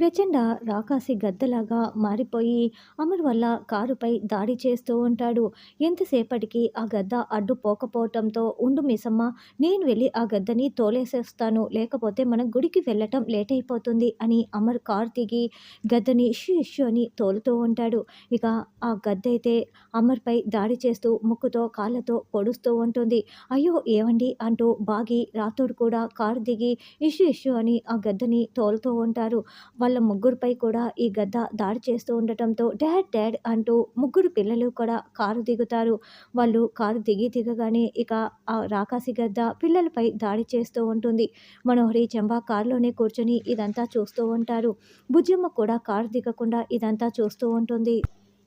ప్రచండ రాకాసి గద్దలాగా మారిపోయి అమర్ వల్ల కారుపై దాడి చేస్తూ ఉంటాడు. ఎంతసేపటికి ఆ గద్ద అడ్డు పోకపోవటంతో, "ఉండు మిసమ్మ, నేను వెళ్ళి ఆ గద్దని తోలేసేస్తాను, లేకపోతే మనం గుడికి వెళ్ళటం లేట్ అయిపోతుంది" అని అమర్ కారు దిగి గద్దని ఇష్యూ ఇష్యూ అని తోలుతూ ఉంటాడు. ఇక ఆ గద్దయితే అమర్పై దాడి చేస్తూ ముక్కుతో కాళ్ళతో పొడుస్తూ ఉంటుంది. "అయ్యో ఏవండి" అంటూ బాగి రాథోడ్ కూడా కారు దిగి ఇష్యూ ఇష్యూ అని ఆ గద్దని తోలుతూ ఉంటారు. వాళ్ళ ముగ్గురిపై కూడా ఈ గద్ద దాడి చేస్తూ ఉండటంతో డాడ్ డాడ్ అంటూ ముగ్గురు పిల్లలు కూడా కారు దిగుతారు. వాళ్ళు కారు దిగగానే ఇక ఆ రాకాసి గద్ద పిల్లలపై దాడి చేస్తూ ఉంటుంది. మనోహరి, చంబా కారులోనే కూర్చొని ఇదంతా చూస్తూ ఉంటారు. బుజ్జమ్మ కూడా కారు దిగకుండా ఇదంతా చూస్తూ ఉంటుంది.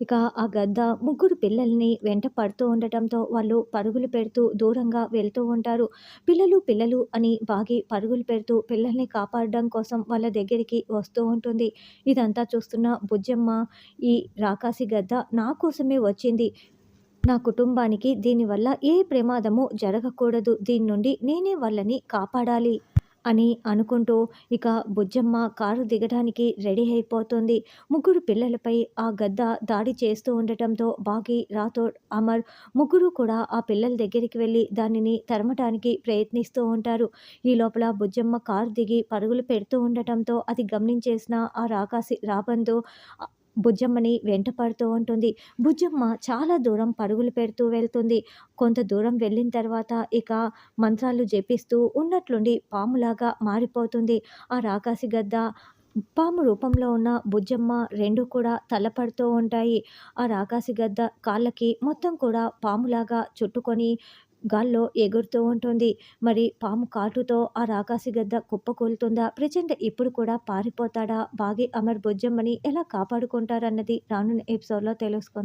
ఇక ఆ గద్ద ముగ్గురు పిల్లల్ని వెంట పడుతూ ఉండటంతో వాళ్ళు పరుగులు పెడుతూ దూరంగా వెళ్తూ ఉంటారు. పిల్లలు పిల్లలు అని బాగి పరుగులు పెడుతూ పిల్లల్ని కాపాడడం కోసం వాళ్ళ దగ్గరికి వస్తూ ఉంటుంది. ఇదంతా చూస్తున్న బుజ్జమ్మ, "ఈ రాకాసి గద్ద నా కోసమే వచ్చింది. నా కుటుంబానికి దీనివల్ల ఏ ప్రమాదము జరగకూడదు. దీని నుండి నేనే వాళ్ళని కాపాడాలి" అని అనుకుంటూ ఇక బుజ్జమ్మ కారు దిగడానికి రెడీ అయిపోతుంది. ముగ్గురు పిల్లలపై ఆ గద్ద దాడి చేస్తూ ఉండటంతో బాగి, రాథోడ్, అమర్ ముగ్గురు కూడా ఆ పిల్లల దగ్గరికి వెళ్ళి దానిని తరమటానికి ప్రయత్నిస్తూ ఉంటారు. ఈ లోపల బుజ్జమ్మ కారు దిగి పరుగులు పెడుతూ ఉండటంతో అది గమనించేసిన ఆ రాకాసి రాబందు బుజ్జమ్మని వెంట పడుతూ ఉంటుంది. బుజ్జమ్మ చాలా దూరం పరుగులు పెడుతూ వెళ్తుంది. కొంత దూరం వెళ్ళిన తర్వాత ఇక మంత్రాలు జపిస్తూ ఉన్నట్లుండి పాములాగా మారిపోతుంది. ఆ రాకాసి గద్ద పాము రూపంలో ఉన్న బుజ్జమ్మ రెండు కూడా తలపడుతూ ఉంటాయి. ఆ రాకాసి గద్ద కాళ్ళకి మొత్తం కూడా పాములాగా చుట్టుకొని గాల్లో ఎగురుతూ ఉంటుంది. మరి పాము కాటుతో ఆ రాకాసి గద్ద కుప్పకూలుతుందా? ప్రచండ ఇప్పుడు కూడా పారిపోతాడా? బాగి, అమర్ బుజ్జమ్మని ఎలా కాపాడుకుంటారన్నది రానున్న ఎపిసోడ్‌లో తెలుసుకుందాం.